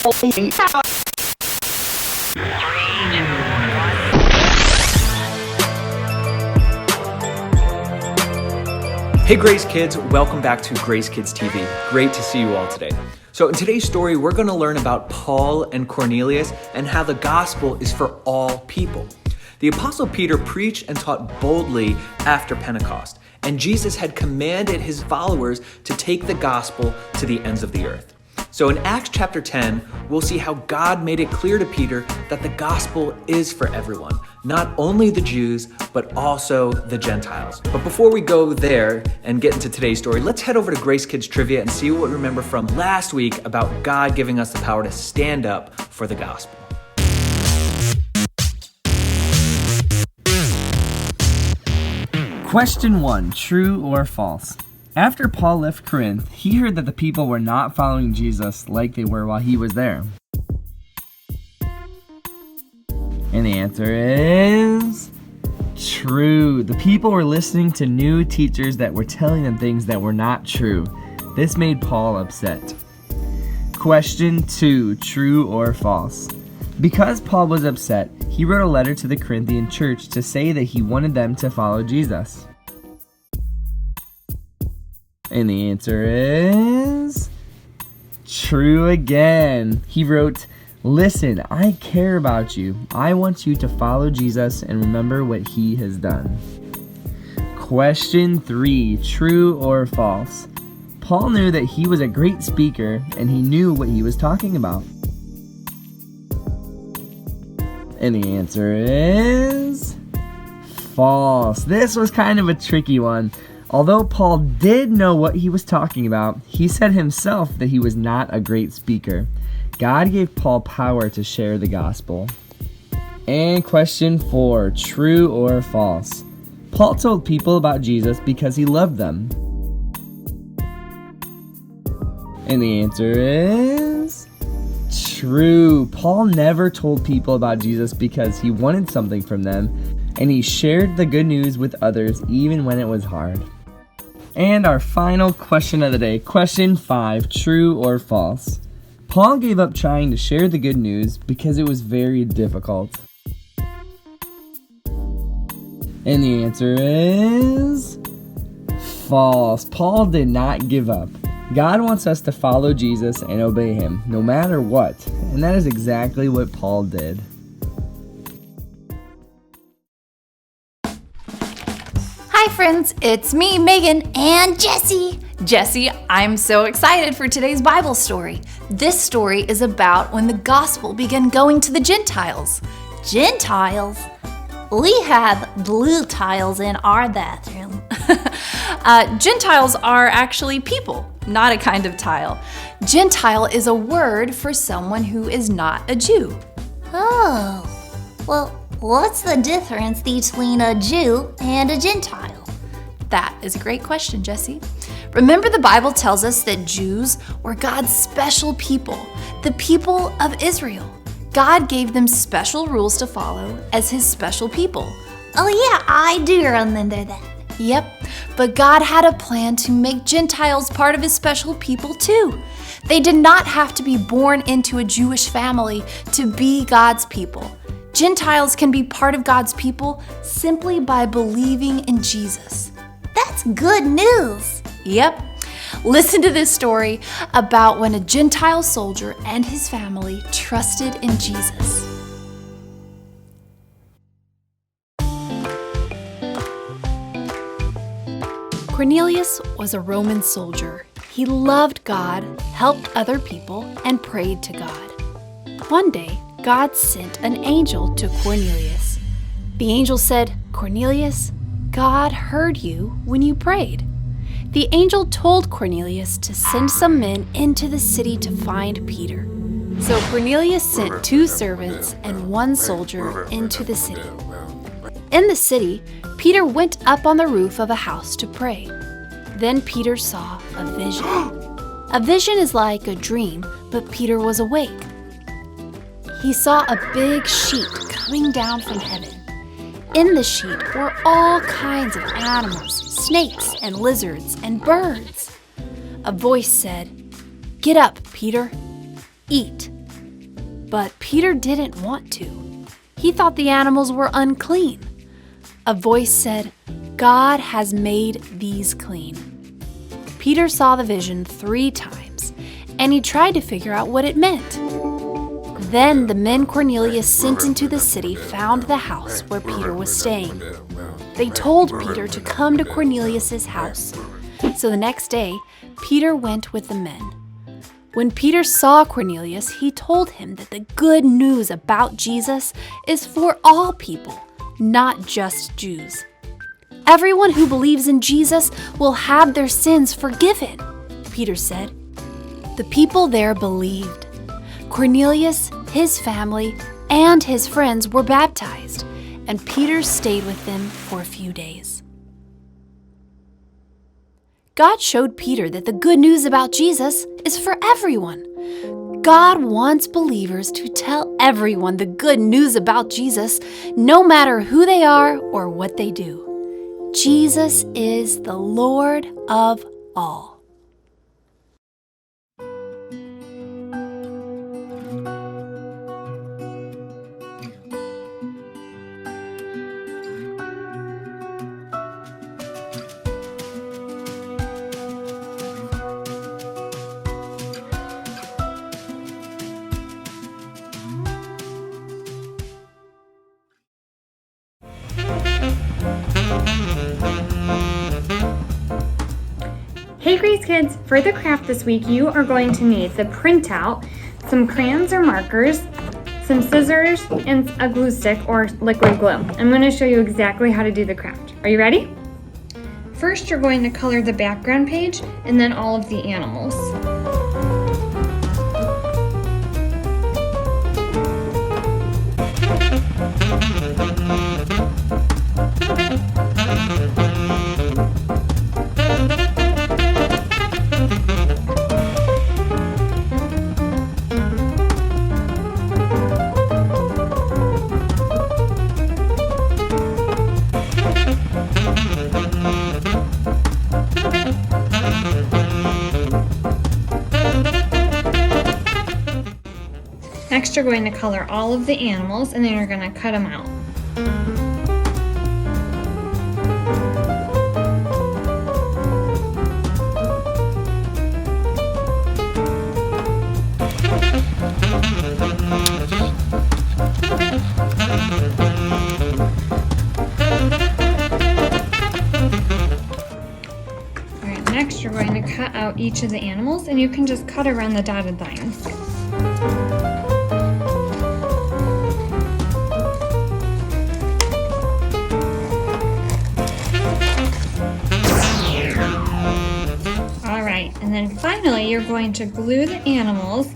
Hey Grace Kids, welcome back to Grace Kids TV. Great to see you all today. So in today's story, we're going to learn about Paul and Cornelius and how the gospel is for all people. The Apostle Peter preached and taught boldly after Pentecost, and Jesus had commanded his followers to take the gospel to the ends of the earth. So in Acts chapter 10, we'll see how God made it clear to Peter that the gospel is for everyone, not only the Jews, but also the Gentiles. But before we go there and get into today's story, let's head over to Grace Kids Trivia and see what we remember from last week about God giving us the power to stand up for the gospel. Question 1, true or false? After Paul left Corinth, he heard that the people were not following Jesus like they were while he was there. And the answer is true. The people were listening to new teachers that were telling them things that were not true. This made Paul upset. Question 2, true or false? Because Paul was upset, he wrote a letter to the Corinthian church to say that he wanted them to follow Jesus. And the answer is true again. He wrote, "Listen, I care about you. I want you to follow Jesus and remember what he has done." Question 3, true or false? Paul knew that he was a great speaker and he knew what he was talking about. And the answer is false. This was kind of a tricky one. Although Paul did know what he was talking about, he said himself that he was not a great speaker. God gave Paul power to share the gospel. And question 4, true or false? Paul told people about Jesus because he loved them. And the answer is true. Paul never told people about Jesus because he wanted something from them, and he shared the good news with others even when it was hard. And our final question of the day, question 5, true or false? Paul gave up trying to share the good news because it was very difficult. And the answer is false. Paul did not give up. God wants us to follow Jesus and obey him, no matter what. And that is exactly what Paul did. Hi friends, it's me, Megan, and Jessie. Jessie, I'm so excited for today's Bible story. This story is about when the gospel began going to the Gentiles. Gentiles? We have blue tiles in our bathroom. Gentiles are actually people, not a kind of tile. Gentile is a word for someone who is not a Jew. Oh, well, what's the difference between a Jew and a Gentile? That is a great question, Jessie. Remember, the Bible tells us that Jews were God's special people, the people of Israel. God gave them special rules to follow as his special people. Oh yeah, I do remember that. Yep, but God had a plan to make Gentiles part of his special people too. They did not have to be born into a Jewish family to be God's people. Gentiles can be part of God's people simply by believing in Jesus. That's good news. Yep. Listen to this story about when a Gentile soldier and his family trusted in Jesus. Cornelius was a Roman soldier. He loved God, helped other people, and prayed to God. One day, God sent an angel to Cornelius. The angel said, "Cornelius, God heard you when you prayed." The angel told Cornelius to send some men into the city to find Peter. So Cornelius sent 2 servants and 1 soldier into the city. In the city, Peter went up on the roof of a house to pray. Then Peter saw a vision. A vision is like a dream, but Peter was awake. He saw a big sheet coming down from heaven. In the sheet were all kinds of animals, snakes and lizards and birds. A voice said, "Get up, Peter. Eat." But Peter didn't want to. He thought the animals were unclean. A voice said, "God has made these clean." Peter saw the vision 3 times, and he tried to figure out what it meant. Then the men Cornelius sent into the city found the house where Peter was staying. They told Peter to come to Cornelius' house. So the next day, Peter went with the men. When Peter saw Cornelius, he told him that the good news about Jesus is for all people, not just Jews. Everyone who believes in Jesus will have their sins forgiven, Peter said. The people there believed. Cornelius, his family, and his friends were baptized, and Peter stayed with them for a few days. God showed Peter that the good news about Jesus is for everyone. God wants believers to tell everyone the good news about Jesus, no matter who they are or what they do. Jesus is the Lord of all. Hey Grace Kids, for the craft this week you are going to need the printout, some crayons or markers, some scissors, and a glue stick or liquid glue. I'm going to show you exactly how to do the craft. Are you ready? First you're going to color the background page and then all of the animals. Next, you're going to color all of the animals and then you're going to cut them out. Alright, next you're going to cut out each of the animals and you can just cut around the dotted lines. And then finally, you're going to glue the animals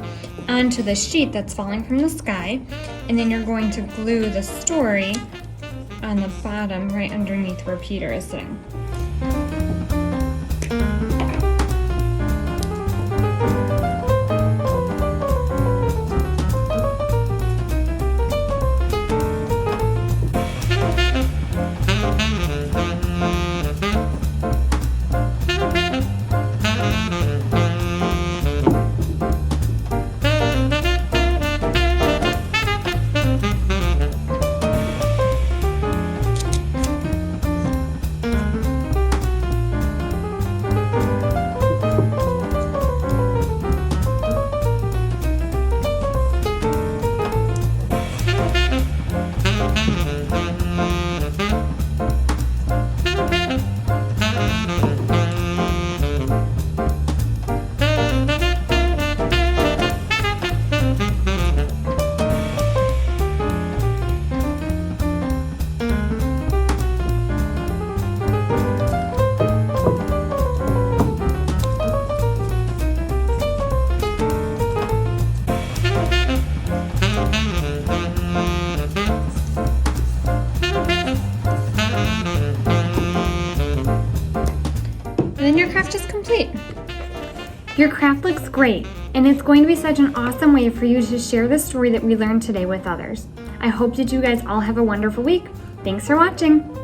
onto the sheet that's falling from the sky, and then you're going to glue the story on the bottom right underneath where Peter is sitting. Then your craft is complete. Your craft looks great, and it's going to be such an awesome way for you to share the story that we learned today with others. I hope that you guys all have a wonderful week. Thanks for watching.